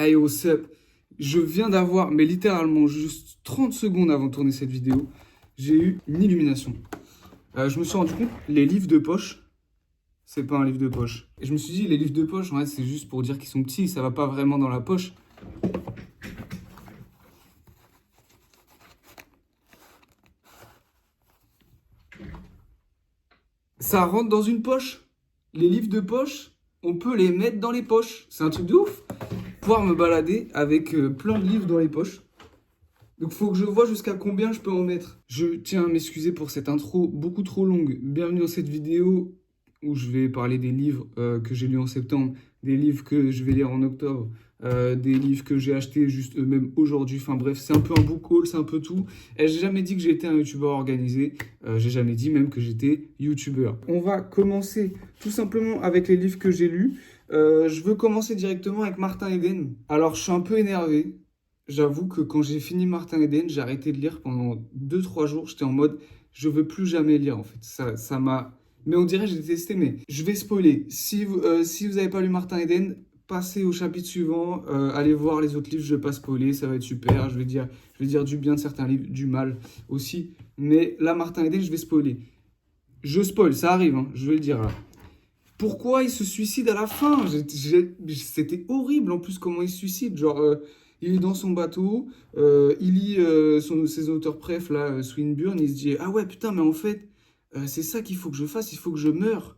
Hey, what's up? Je viens d'avoir, mais littéralement juste 30 secondes avant de tourner cette vidéo, j'ai eu une illumination. Je me suis rendu compte, les livres de poche, c'est pas un livre de poche. Et je me suis dit, les livres de poche, en fait, c'est juste pour dire qu'ils sont petits, ça va pas vraiment dans la poche. Ça rentre dans une poche. Les livres de poche, on peut les mettre dans les poches. C'est un truc de ouf. Pouvoir me balader avec plein de livres dans les poches. Donc faut que je vois jusqu'à combien je peux en mettre. Je tiens à m'excuser pour cette intro beaucoup trop longue. Bienvenue dans cette vidéo où je vais parler des livres que j'ai lus en septembre, des livres que je vais lire en octobre, des livres que j'ai achetés juste même aujourd'hui. Enfin bref, c'est un peu un book haul, c'est un peu tout. Et j'ai jamais dit que j'étais un youtubeur organisé. J'ai jamais dit même que j'étais youtubeur. On va commencer tout simplement avec les livres que j'ai lus. Je veux commencer directement avec Martin Eden. Alors je suis un peu énervé. J'avoue que quand j'ai fini Martin Eden, j'ai arrêté de lire pendant 2-3 jours. J'étais en mode, je veux plus jamais lire en fait. Ça m'a... Mais on dirait que j'ai détesté, mais je vais spoiler. Si vous n'avez pas lu Martin Eden, passez au chapitre suivant. Allez voir les autres livres, je vais pas spoiler, ça va être super. Je vais dire du bien de certains livres, du mal aussi. Mais là, Martin Eden, je vais spoiler. Je spoil, ça arrive, hein, je vais le dire là. Pourquoi il se suicide à la fin? C'était horrible en plus comment il se suicide. Genre, il est dans son bateau, il lit ses auteurs préf, là, Swinburne, il se dit ah ouais, putain, mais en fait, c'est ça qu'il faut que je fasse, il faut que je meure.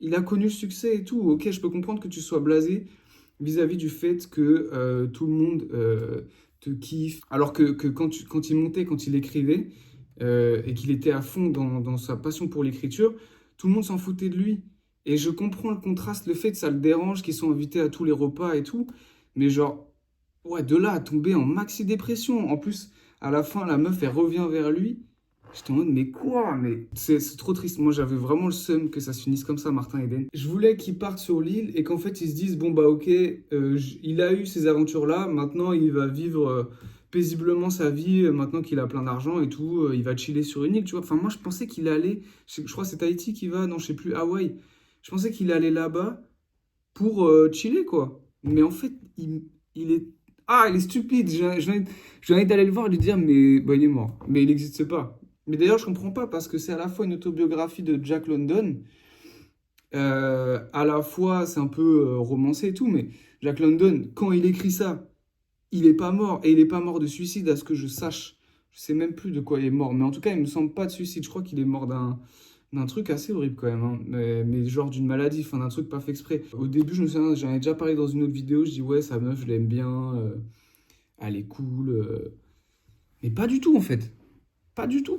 Il a connu le succès et tout. Ok, je peux comprendre que tu sois blasé vis-à-vis du fait que tout le monde te kiffe. Alors que quand il montait, quand il écrivait, et qu'il était à fond dans sa passion pour l'écriture, tout le monde s'en foutait de lui. Et je comprends le contraste, le fait que ça le dérange, qu'ils sont invités à tous les repas et tout. Mais genre, ouais, de là à tomber en maxi dépression. En plus, à la fin, la meuf, elle revient vers lui. J'étais en mode, mais quoi? Mais c'est trop triste. Moi, j'avais vraiment le seum que ça se finisse comme ça, Martin Eden. Je voulais qu'il parte sur l'île et qu'en fait, ils se disent, bon, bah, ok, il a eu ces aventures-là. Maintenant, il va vivre paisiblement sa vie. Maintenant qu'il a plein d'argent et tout, il va chiller sur une île, tu vois. Enfin, moi, je pensais qu'il allait, je crois que c'est Tahiti qui va, non, je sais plus, Hawaï. Je pensais qu'il allait là-bas pour chiller, quoi. Mais en fait, il est... Ah, il est stupide. J'ai envie d'aller le voir et lui dire, mais bah, il est mort. Mais il n'existe pas. Mais d'ailleurs, je comprends pas parce que c'est à la fois une autobiographie de Jack London, à la fois c'est un peu romancé et tout, mais Jack London, quand il écrit ça, il est pas mort. Et il est pas mort de suicide à ce que je sache. Je sais même plus de quoi il est mort. Mais en tout cas, il me semble pas de suicide. Je crois qu'il est mort d'un truc assez horrible quand même, hein. Mais genre d'une maladie, enfin d'un truc pas fait exprès. Au début, je me souviens, j'en ai déjà parlé dans une autre vidéo, je dis ouais, sa meuf, je l'aime bien, elle est cool. Mais pas du tout en fait. Pas du tout.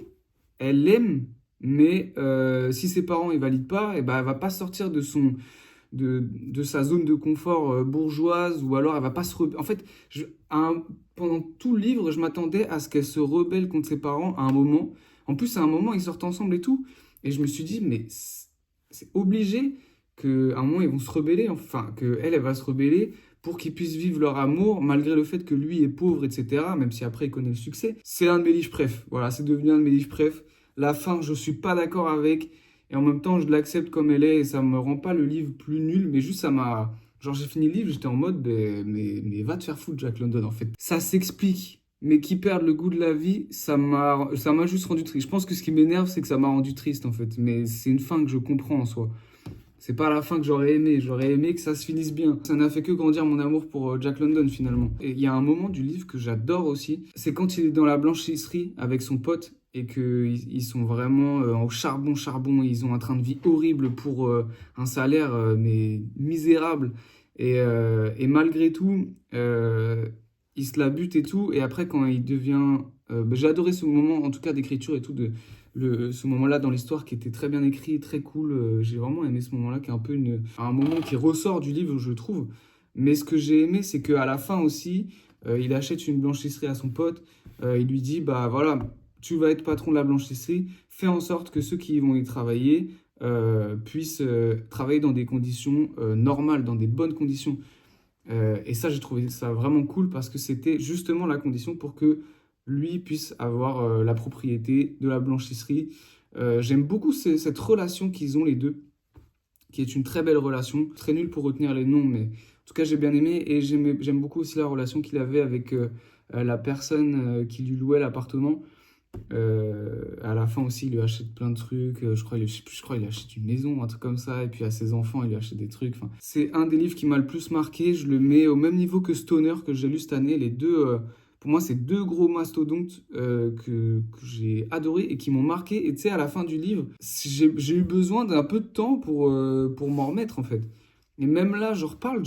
Elle l'aime, mais si ses parents ne valident pas, et ben, elle va pas sortir de sa zone de confort bourgeoise, ou alors elle va pas se... En fait, pendant tout le livre, je m'attendais à ce qu'elle se rebelle contre ses parents à un moment. En plus, à un moment, ils sortent ensemble et tout. Et je me suis dit, mais c'est obligé qu'à un moment, ils vont se rebeller, enfin, qu'elle, elle va se rebeller pour qu'ils puissent vivre leur amour, malgré le fait que lui est pauvre, etc., même si après, il connaît le succès. C'est un de mes livres préf. Voilà, c'est devenu un de mes livres préf. La fin, je suis pas d'accord avec, et en même temps, je l'accepte comme elle est, et ça me rend pas le livre plus nul, mais juste ça m'a... Genre, j'ai fini le livre, j'étais en mode, mais va te faire foutre, Jack London, en fait. Ça s'explique, mais qui perdent le goût de la vie, ça m'a juste rendu triste. Je pense que ce qui m'énerve, c'est que ça m'a rendu triste, en fait. Mais c'est une fin que je comprends en soi. C'est pas la fin que j'aurais aimé. J'aurais aimé que ça se finisse bien. Ça n'a fait que grandir mon amour pour Jack London, finalement. Et il y a un moment du livre que j'adore aussi. C'est quand il est dans la blanchisserie avec son pote et qu'ils sont vraiment au charbon. Ils ont un train de vie horrible pour un salaire mais misérable. Et malgré tout, il se la bute et tout. Et après, quand il devient... j'ai adoré ce moment, en tout cas d'écriture et tout, ce moment-là dans l'histoire qui était très bien écrit, très cool. J'ai vraiment aimé ce moment-là, qui est un peu un moment qui ressort du livre, je trouve. Mais ce que j'ai aimé, c'est qu'à la fin aussi, il achète une blanchisserie à son pote. Il lui dit, bah voilà, tu vas être patron de la blanchisserie. Fais en sorte que ceux qui vont y travailler puissent travailler dans des conditions normales, dans des bonnes conditions. Et ça, j'ai trouvé ça vraiment cool parce que c'était justement la condition pour que lui puisse avoir la propriété de la blanchisserie. J'aime beaucoup cette relation qu'ils ont les deux, qui est une très belle relation. Très nul pour retenir les noms, mais tout cas, j'ai bien aimé et j'aime beaucoup aussi la relation qu'il avait avec la personne qui lui louait l'appartement. À la fin aussi, il lui achète plein de trucs. Je crois qu'il achète une maison, un truc comme ça. Et puis à ses enfants, il lui achète des trucs. Enfin, c'est un des livres qui m'a le plus marqué. Je le mets au même niveau que Stoner que j'ai lu cette année. Les deux, pour moi, c'est deux gros mastodontes que j'ai adoré et qui m'ont marqué. Et tu sais, à la fin du livre, j'ai eu besoin d'un peu de temps pour m'en remettre en fait. Et même là, je reparle,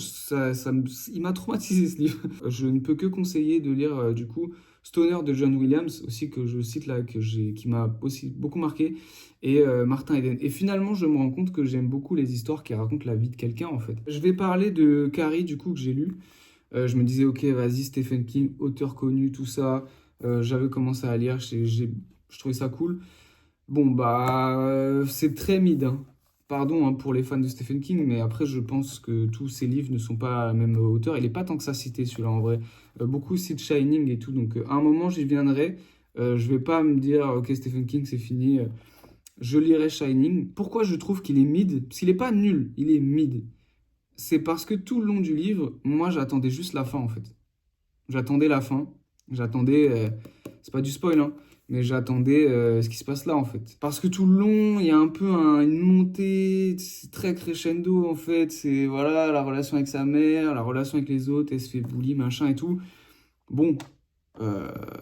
il m'a traumatisé ce livre. Je ne peux que conseiller de lire du coup Stoner de John Williams, aussi que je cite là, qui m'a aussi beaucoup marqué, et Martin Eden. Et finalement, je me rends compte que j'aime beaucoup les histoires qui racontent la vie de quelqu'un en fait. Je vais parler de Carrie du coup que j'ai lu. Je me disais, ok, vas-y, Stephen King, auteur connu, tout ça. J'avais commencé à lire, je trouvais ça cool. Bon, bah, c'est très mid, hein. Pardon hein, pour les fans de Stephen King, mais après, je pense que tous ses livres ne sont pas à la même hauteur. Il n'est pas tant que ça cité, celui-là, en vrai. Beaucoup citent Shining et tout, donc à un moment, j'y viendrai. Je vais pas me dire, ok, Stephen King, c'est fini. Je lirai Shining. Pourquoi je trouve qu'il est mid? Parce qu'il n'est pas nul, il est mid. C'est parce que tout le long du livre, moi, j'attendais juste la fin, en fait. J'attendais la fin. J'attendais. C'est pas du spoil, hein. Mais j'attendais ce qui se passe là, en fait. Parce que tout le long, il y a un peu une montée. C'est très crescendo, en fait. C'est voilà, la relation avec sa mère, la relation avec les autres. Elle se fait bully, machin et tout. Bon.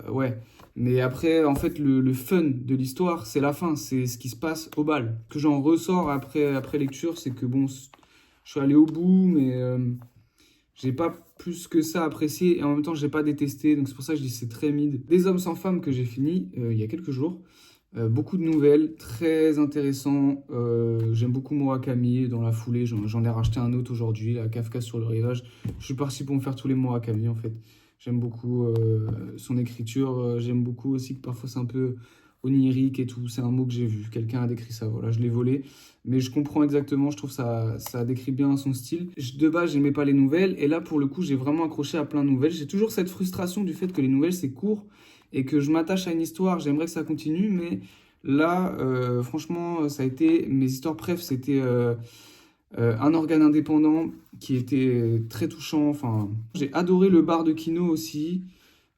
Ouais. Mais après, en fait, le fun de l'histoire, c'est la fin. C'est ce qui se passe au bal. Que j'en ressors après lecture, c'est que bon, je suis allé au bout, mais. J'ai pas plus que ça apprécié et en même temps j'ai pas détesté, donc c'est pour ça que je dis c'est très mid. Des hommes sans femmes que j'ai fini il y a quelques jours. Beaucoup de nouvelles, très intéressant. J'aime beaucoup Murakami. Dans la foulée, j'en ai racheté un autre aujourd'hui, la Kafka sur le rivage. Je suis parti pour me faire tous les Murakami en fait. J'aime beaucoup son écriture. J'aime beaucoup aussi que parfois c'est un peu onirique et tout. C'est un mot que j'ai vu. Quelqu'un a décrit ça. Voilà, je l'ai volé. Mais je comprends exactement. Je trouve ça décrit bien son style. De base, j'aimais pas les nouvelles. Et là, pour le coup, j'ai vraiment accroché à plein de nouvelles. J'ai toujours cette frustration du fait que les nouvelles, c'est court et que je m'attache à une histoire. J'aimerais que ça continue. Mais là, franchement, ça a été. Mes histoires préf, c'était Un organe indépendant qui était très touchant. Enfin, j'ai adoré Le bar de Kino aussi.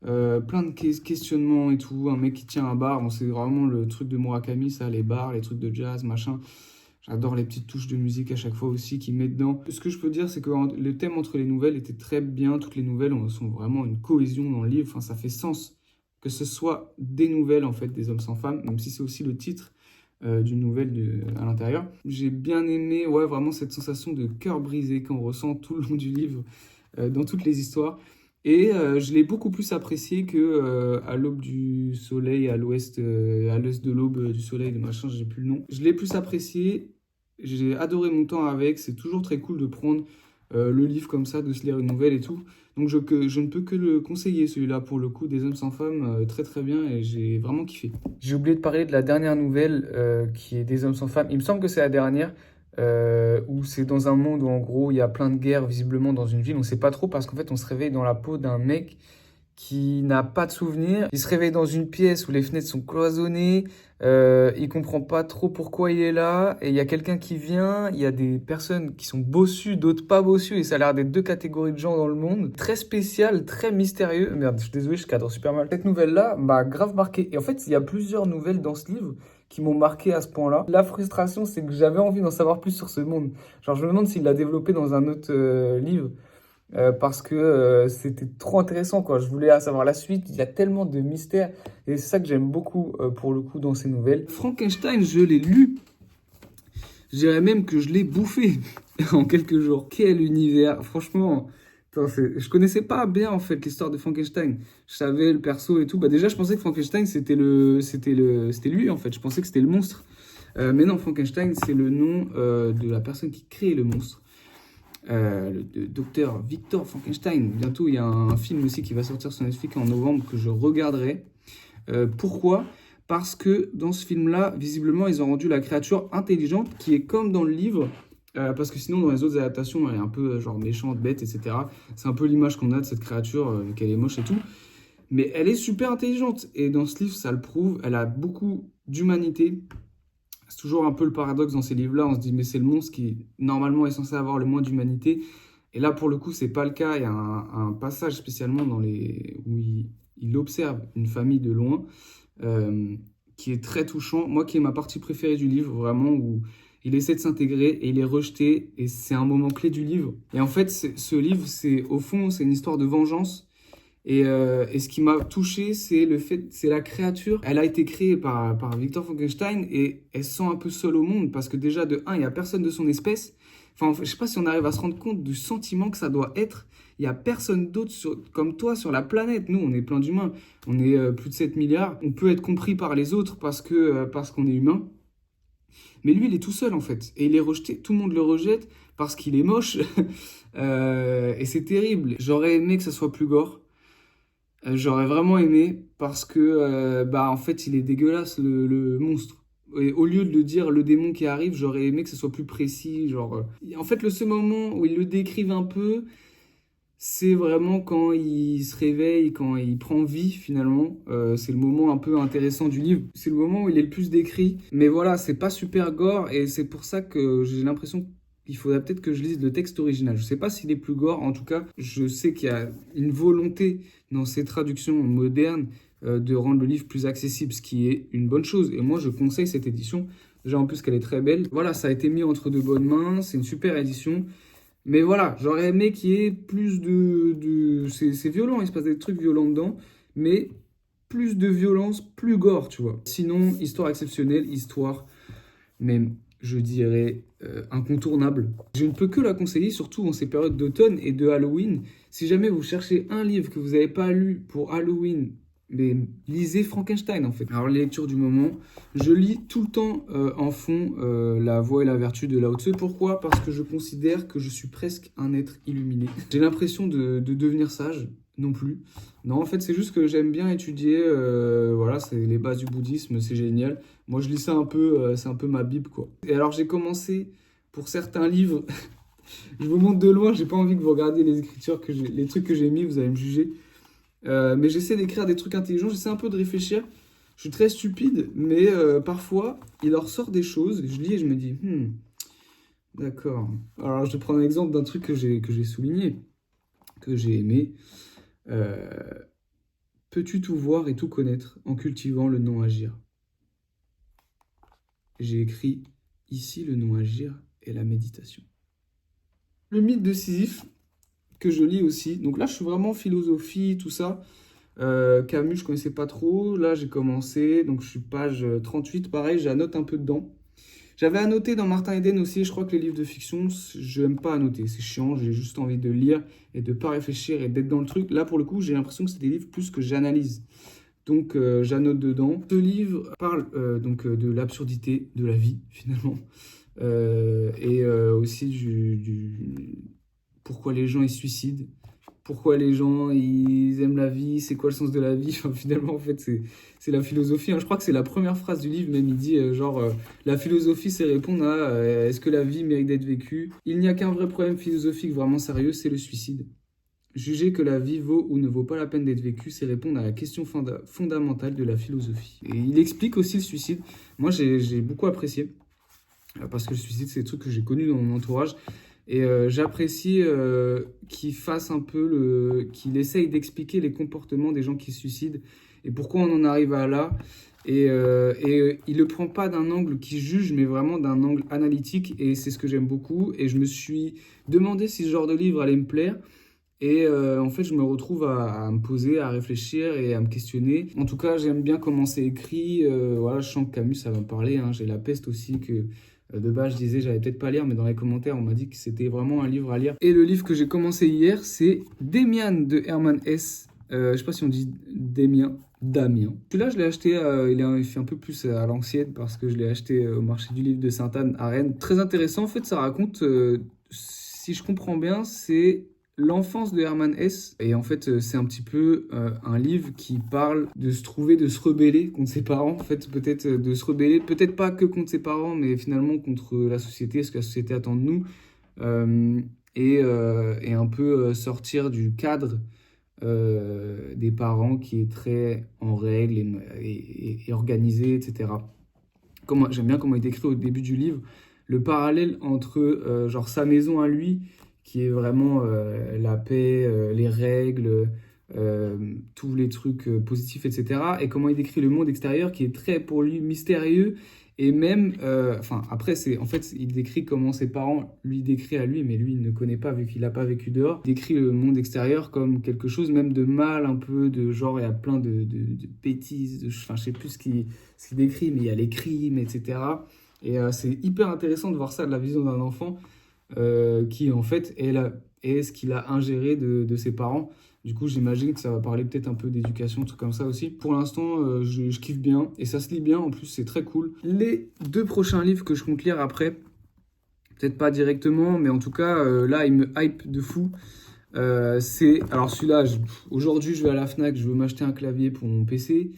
Plein de questionnements et tout. Un mec qui tient un bar, bon, c'est vraiment le truc de Murakami, ça, les bars, les trucs de jazz, machin. J'adore les petites touches de musique à chaque fois aussi qu'il met dedans. Ce que je peux dire, c'est que le thème entre les nouvelles était très bien. Toutes les nouvelles sont vraiment une cohésion dans le livre. Enfin, ça fait sens que ce soit des nouvelles, en fait, des hommes sans femmes, même si c'est aussi le titre d'une nouvelle à l'intérieur. J'ai bien aimé, ouais, vraiment cette sensation de cœur brisé qu'on ressent tout le long du livre, dans toutes les histoires. Et je l'ai beaucoup plus apprécié que à l'aube du soleil, à l'ouest de l'aube du soleil, de machin, j'ai plus le nom. Je l'ai plus apprécié, j'ai adoré mon temps avec, c'est toujours très cool de prendre le livre comme ça, de se lire une nouvelle et tout. Donc je ne peux que le conseiller celui-là pour le coup, Des hommes sans femmes, très très bien et j'ai vraiment kiffé. J'ai oublié de parler de la dernière nouvelle qui est Des hommes sans femmes, il me semble que c'est la dernière. Où c'est dans un monde où en gros il y a plein de guerres visiblement dans une ville, on sait pas trop parce qu'en fait on se réveille dans la peau d'un mec qui n'a pas de souvenirs. Il se réveille dans une pièce où les fenêtres sont cloisonnées, il comprend pas trop pourquoi il est là, et il y a quelqu'un qui vient, il y a des personnes qui sont bossues, d'autres pas bossues, et ça a l'air d'être deux catégories de gens dans le monde. Très spécial, très mystérieux. Merde, je suis désolé, je cadre super mal. Cette nouvelle-là m'a grave marqué. Et en fait, il y a plusieurs nouvelles dans ce livre qui m'ont marqué à ce point-là. La frustration, c'est que j'avais envie d'en savoir plus sur ce monde. Genre, je me demande s'il l'a développé dans un autre livre. Parce que c'était trop intéressant, quoi. Je voulais savoir la suite. Il y a tellement de mystères. Et c'est ça que j'aime beaucoup, pour le coup, dans ces nouvelles. Frankenstein, je l'ai lu. Je dirais même que je l'ai bouffé en quelques jours. Quel univers. Franchement, attends, je connaissais pas bien, en fait, l'histoire de Frankenstein. Je savais le perso et tout. Bah, déjà, je pensais que Frankenstein, c'était lui, en fait. Je pensais que c'était le monstre. Mais non, Frankenstein, c'est le nom de la personne qui crée le monstre. Le docteur Victor Frankenstein. Bientôt, il y a un film aussi qui va sortir sur Netflix en novembre que je regarderai. Pourquoi ? Parce que dans ce film-là, visiblement, ils ont rendu la créature intelligente qui est comme dans le livre. Parce que sinon, dans les autres adaptations, elle est un peu genre méchante, bête, etc. C'est un peu l'image qu'on a de cette créature, qu'elle est moche et tout. Mais elle est super intelligente. Et dans ce livre, ça le prouve. Elle a beaucoup d'humanité. C'est toujours un peu le paradoxe dans ces livres-là. On se dit, mais c'est le monstre qui, normalement, est censé avoir le moins d'humanité. Et là, pour le coup, c'est pas le cas. Il y a un passage spécialement où il observe une famille de loin, qui est très touchant. Moi, qui est ma partie préférée du livre, vraiment, où il essaie de s'intégrer et il est rejeté. Et c'est un moment clé du livre. Et en fait, ce livre, au fond, c'est une histoire de vengeance. Et ce qui m'a touché, c'est la créature. Elle a été créée par Victor Frankenstein et elle se sent un peu seule au monde parce que déjà, de un, il n'y a personne de son espèce. Enfin, je sais pas si on arrive à se rendre compte du sentiment que ça doit être. Il n'y a personne d'autre comme toi sur la planète. Nous, on est plein d'humains. On est plus de 7 milliards. On peut être compris par les autres parce qu'on est humain. Mais lui, il est tout seul en fait. Et il est rejeté. Tout le monde le rejette parce qu'il est moche. Et c'est terrible. J'aurais aimé que ça soit plus gore. J'aurais vraiment aimé parce que, en fait, il est dégueulasse, le monstre. Et au lieu de le dire le démon qui arrive, j'aurais aimé que ce soit plus précis. En fait, le seul moment où ils le décrivent un peu, c'est vraiment quand il se réveille, quand il prend vie finalement. C'est le moment un peu intéressant du livre. C'est le moment où il est le plus décrit. Mais voilà, c'est pas super gore et c'est pour ça que j'ai l'impression qu'il faudrait peut-être que je lise le texte original. Je sais pas s'il est plus gore. En tout cas, je sais qu'il y a une volonté dans ces traductions modernes de rendre le livre plus accessible, ce qui est une bonne chose. Et moi, je conseille cette édition. Déjà, en plus, qu'elle est très belle. Voilà, ça a été mis entre de bonnes mains. C'est une super édition. Mais voilà, j'aurais aimé qu'il y ait plus c'est violent, il se passe des trucs violents dedans, mais plus de violence, plus gore, tu vois. Sinon, histoire exceptionnelle, histoire même, je dirais, incontournable. Je ne peux que la conseiller, surtout en ces périodes d'automne et de Halloween. Si jamais vous cherchez un livre que vous n'avez pas lu pour Halloween, mais lisez Frankenstein en fait. Alors, les lectures du moment, je lis tout le temps en fond La Voix et la Vertu de Lao Tzu. Pourquoi? Parce que je considère que je suis presque un être illuminé. J'ai l'impression de devenir sage, non plus. Non, en fait, c'est juste que j'aime bien étudier. Voilà, c'est les bases du bouddhisme, c'est génial. Moi, je lis ça un peu, c'est un peu ma bible, quoi. Et alors, j'ai commencé pour certains livres. Je vous montre de loin, j'ai pas envie que vous regardiez les écritures, les trucs que j'ai mis, vous allez me juger. Mais j'essaie d'écrire des trucs intelligents, j'essaie un peu de réfléchir. Je suis très stupide, mais parfois, il leur sort des choses. Je lis et je me dis, d'accord. Alors, je vais prendre un exemple d'un truc que j'ai souligné, que j'ai aimé. Peux-tu tout voir et tout connaître en cultivant le non-agir? J'ai écrit, ici, le non-agir est la méditation. Le mythe de Sisyphe, que je lis aussi. Donc là, je suis vraiment philosophie, tout ça. Camus, je connaissais pas trop. Là, j'ai commencé. Donc, je suis page 38. Pareil, j'annote un peu dedans. J'avais annoté dans Martin Eden aussi. Je crois que les livres de fiction, je n'aime pas annoter. C'est chiant. J'ai juste envie de lire et de pas réfléchir et d'être dans le truc. Là, pour le coup, j'ai l'impression que c'est des livres plus que j'analyse. Donc, j'annote dedans. Ce livre parle de l'absurdité de la vie, finalement. Et aussi pourquoi les gens ils se suicident, pourquoi les gens ils aiment la vie, c'est quoi le sens de la vie. Enfin, finalement, en fait, c'est la philosophie. Hein. Je crois que c'est la première phrase du livre, même il dit la philosophie, c'est répondre à est-ce que la vie mérite d'être vécue? Il n'y a qu'un vrai problème philosophique vraiment sérieux, c'est le suicide. Juger que la vie vaut ou ne vaut pas la peine d'être vécue, c'est répondre à la question fondamentale de la philosophie. Et il explique aussi le suicide. Moi, j'ai beaucoup apprécié. Parce que le suicide, c'est des trucs que j'ai connus dans mon entourage. Et j'apprécie qu'il fasse un peu qu'il essaye d'expliquer les comportements des gens qui se suicident et pourquoi on en arrive à là. Et il le prend pas d'un angle qui juge, mais vraiment d'un angle analytique. Et c'est ce que j'aime beaucoup. Et je me suis demandé si ce genre de livre allait me plaire. Et en fait, je me retrouve à me poser, à réfléchir et à me questionner. En tout cas, j'aime bien comment c'est écrit. Voilà, je sens que Camus, ça va me parler. Hein. J'ai La Peste aussi, que de base, je disais, j'allais peut-être pas lire, mais dans les commentaires, on m'a dit que c'était vraiment un livre à lire. Et le livre que j'ai commencé hier, c'est Demian de Hermann Hesse. Je sais pas si on dit Damien. Celui-là, je l'ai acheté, il fait un peu plus à l'ancienne parce que je l'ai acheté au marché du livre de Sainte-Anne à Rennes. Très intéressant, en fait, ça raconte, si je comprends bien, c'est l'enfance de Hermann Hesse. Et en fait, c'est un petit peu un livre qui parle de se trouver, de se rebeller contre ses parents. En fait, peut-être de se rebeller, peut-être pas que contre ses parents, mais finalement contre la société, ce que la société attend de nous. Et un peu sortir du cadre des parents qui est très en règle et organisé, etc. J'aime bien comment il décrit au début du livre le parallèle entre genre sa maison à lui, qui est vraiment la paix, les règles, tous les trucs positifs, etc. Et comment il décrit le monde extérieur qui est très pour lui mystérieux. Et même, enfin après, en fait, il décrit comment ses parents lui décrivent à lui, mais lui, il ne connaît pas vu qu'il n'a pas vécu dehors. Il décrit le monde extérieur comme quelque chose même de mal, un peu de genre, il y a plein de bêtises, enfin je sais plus ce qu'il décrit, mais il y a les crimes, etc. Et c'est hyper intéressant de voir ça de la vision d'un enfant qui en fait est ce qu'il a ingéré de ses parents. Du coup, j'imagine que ça va parler peut-être un peu d'éducation, trucs comme ça aussi. Pour l'instant, je kiffe bien et ça se lit bien. En plus, c'est très cool. Les 2 prochains livres que je compte lire après, peut-être pas directement, mais en tout cas, là, il me hype de fou. Alors celui-là, aujourd'hui, je vais à la Fnac, je veux m'acheter un clavier pour mon PC.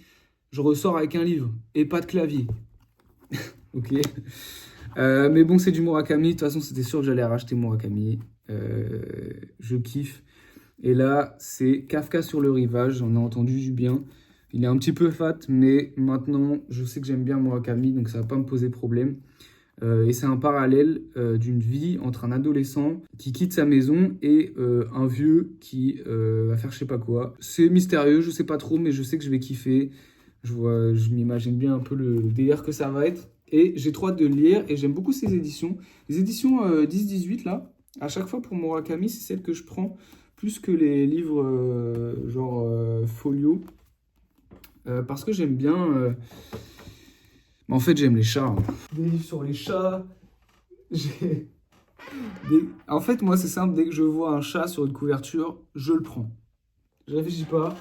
Je ressors avec un livre et pas de clavier. Ok. Mais bon, c'est du Murakami. De toute façon, c'était sûr que j'allais racheter Murakami. Je kiffe. Et là, c'est Kafka sur le rivage. J'en ai entendu du bien. Il est un petit peu fat, mais maintenant, je sais que j'aime bien Murakami, donc ça va pas me poser problème. Et c'est un parallèle d'une vie entre un adolescent qui quitte sa maison et un vieux qui va faire je sais pas quoi. C'est mystérieux, je sais pas trop, mais je sais que je vais kiffer. Je m'imagine bien un peu le délire que ça va être. Et j'ai trop hâte de le lire et j'aime beaucoup ces éditions. Les éditions 10-18 là, à chaque fois pour Murakami, c'est celle que je prends plus que les livres folio. Parce que j'aime bien... en fait, j'aime les chats. Hein. Des livres sur les chats. En fait, moi, c'est simple. Dès que je vois un chat sur une couverture, je le prends. Je réfléchis pas.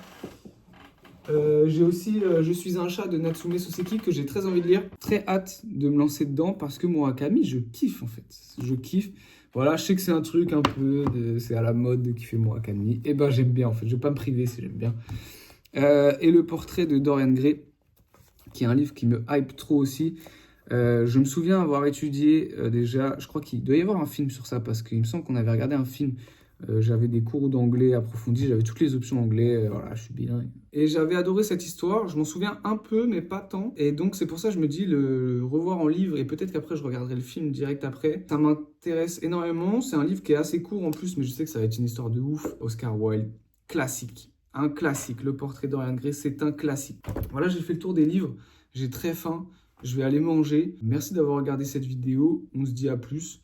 J'ai aussi Je suis un chat de Natsume Soseki que j'ai très envie de lire. Très hâte de me lancer dedans parce que Murakami, je kiffe en fait. Je kiffe. Voilà, je sais que c'est un truc un peu... c'est à la mode de kiffer Murakami. Et ben j'aime bien en fait. Je vais pas me priver si j'aime bien. Et le portrait de Dorian Gray, qui est un livre qui me hype trop aussi. Je me souviens avoir étudié déjà, je crois qu'il doit y avoir un film sur ça, parce qu'il me semble qu'on avait regardé un film. J'avais des cours d'anglais approfondis, j'avais toutes les options anglais, voilà, je suis bilingue. Et j'avais adoré cette histoire, je m'en souviens un peu, mais pas tant. Et donc c'est pour ça que je me dis le revoir en livre, et peut-être qu'après je regarderai le film direct après. Ça m'intéresse énormément, c'est un livre qui est assez court en plus, mais je sais que ça va être une histoire de ouf. Oscar Wilde, classique. Un classique, le portrait de Dorian Gray, c'est un classique. Voilà, j'ai fait le tour des livres, j'ai très faim, je vais aller manger. Merci d'avoir regardé cette vidéo, on se dit à plus.